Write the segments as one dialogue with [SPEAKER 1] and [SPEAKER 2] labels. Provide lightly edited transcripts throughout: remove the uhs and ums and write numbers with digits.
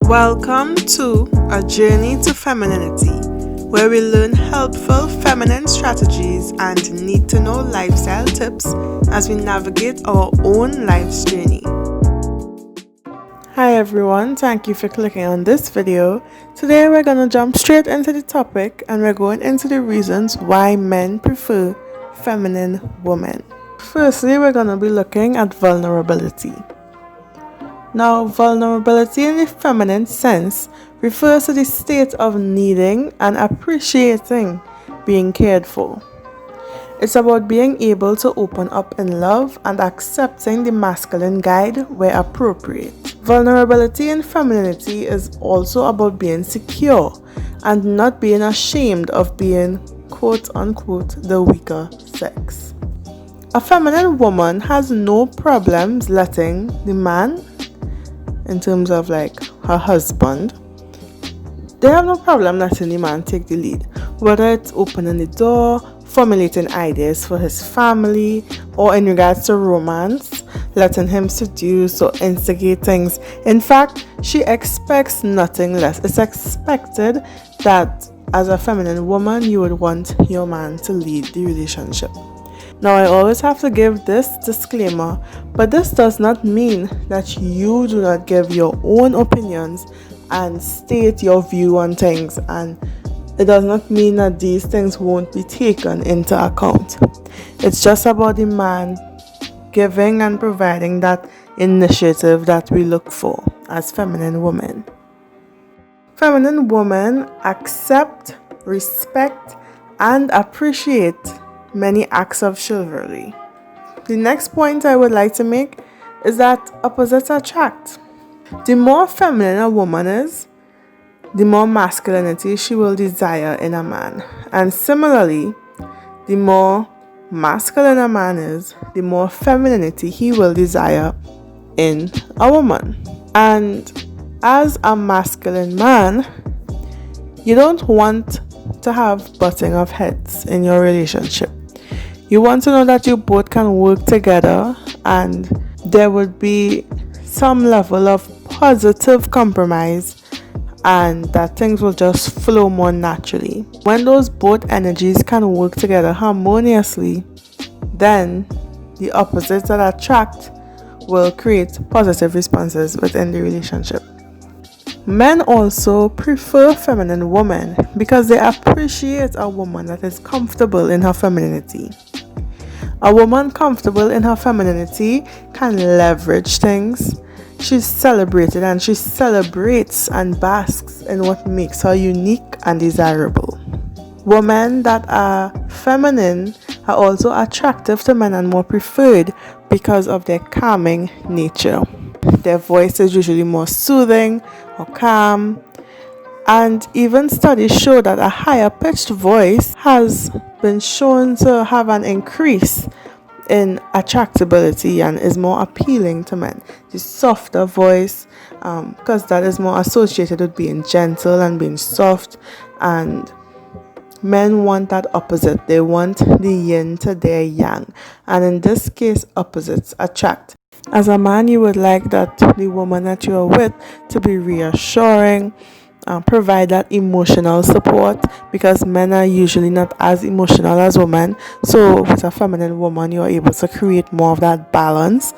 [SPEAKER 1] Welcome to A Journey to Femininity, where we learn helpful feminine strategies and need-to-know lifestyle tips as we navigate our own life's journey. Hi everyone, thank you for clicking on this video. Today we're going to jump straight into the topic and we're going into the reasons why men prefer feminine women. Firstly, we're going to be looking at vulnerability. Now, vulnerability in the feminine sense refers to the state of needing and appreciating being cared for. It's about being able to open up in love and accepting the masculine guide where appropriate. Vulnerability in femininity is also about being secure and not being ashamed of being quote-unquote the weaker sex. A feminine woman has no problems letting the man, in terms of like her husband, they have no problem letting the man take the lead, whether it's opening the door, formulating ideas for his family, or in regards to romance, letting him seduce or instigate things. In fact, she expects nothing less. It's expected that as a feminine woman, you would want your man to lead the relationship. Now, I always have to give this disclaimer, but this does not mean that you do not give your own opinions and state your view on things, and it does not mean that these things won't be taken into account. It's just about the man giving and providing that initiative that we look for as feminine women. Feminine women accept, respect, and appreciate many acts of chivalry. The next point I would like to make is that opposites attract. The more feminine a woman is, the more masculinity she will desire in a man. And similarly, the more masculine a man is, the more femininity he will desire in a woman. And as a masculine man, you don't want to have butting of heads in your relationship. You want to know that you both can work together and there would be some level of positive compromise and that things will just flow more naturally. When those both energies can work together harmoniously, then the opposites that attract will create positive responses within the relationship. Men also prefer feminine women because they appreciate a woman that is comfortable in her femininity. A woman comfortable in her femininity can leverage things. She's celebrated and she celebrates and basks in what makes her unique and desirable. Women that are feminine are also attractive to men and more preferred because of their calming nature. Their voice is usually more soothing or calm, and even studies show that a higher pitched voice has been shown to have an increase in attractability and is more appealing to men. The softer voice, because that is more associated with being gentle and being soft, and men want that opposite. They want the yin to their yang, and in this case, opposites attract. As a man, you would like that the woman that you are with to be reassuring, provide that emotional support, because men are usually not as emotional as women. So with a feminine woman, you are able to create more of that balance,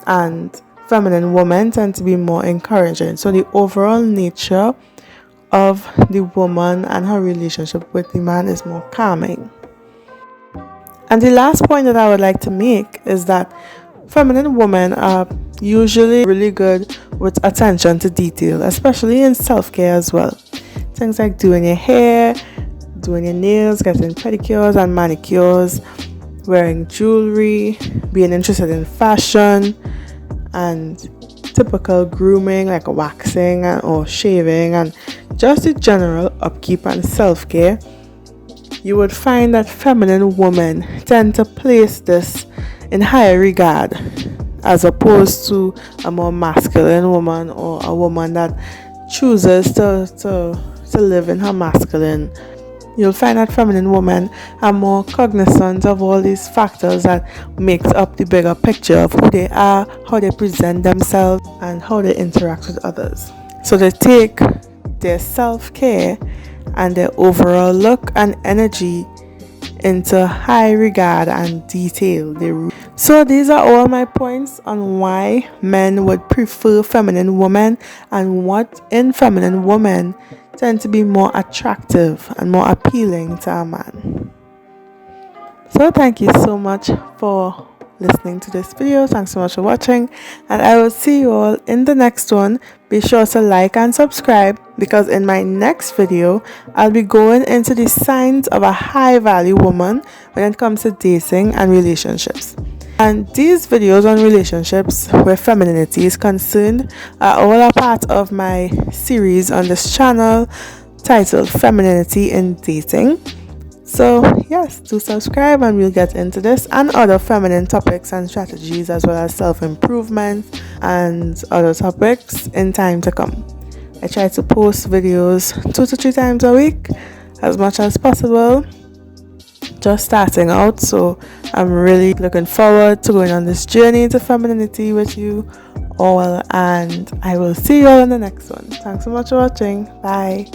[SPEAKER 1] and feminine women tend to be more encouraging. So the overall nature of the woman and her relationship with the man is more calming. And the last point that I would like to make is that feminine women are usually really good with attention to detail, especially in self-care as well. Things like doing your hair, doing your nails, getting pedicures and manicures, wearing jewelry, being interested in fashion, and typical grooming like waxing or shaving, and just the general upkeep and self-care. You would find that feminine women tend to place this in higher regard as opposed to a more masculine woman or a woman that chooses to live in her masculine. You'll find that feminine women are more cognizant of all these factors that makes up the bigger picture of who they are, how they present themselves, and how they interact with others. So they take their self-care and their overall look and energy into high regard and detail. So these are all my points on why men would prefer feminine women and what in feminine women tend to be more attractive and more appealing to a man. So thank you so much for listening to this video. Thanks so much for watching, and I will see you all in the next one. Be sure to like and subscribe, because in my next video I'll be going into the signs of a high value woman when it comes to dating and relationships. And these videos on relationships where femininity is concerned are all a part of my series on this channel titled Femininity in Dating. So yes, do subscribe and we'll get into this and other feminine topics and strategies, as well as self-improvement and other topics in time to come. I try to post videos 2 to 3 times a week as much as possible. Just starting out, so I'm really looking forward to going on this journey to femininity with you all, and I will see you all in the next one. Thanks so much for watching. Bye.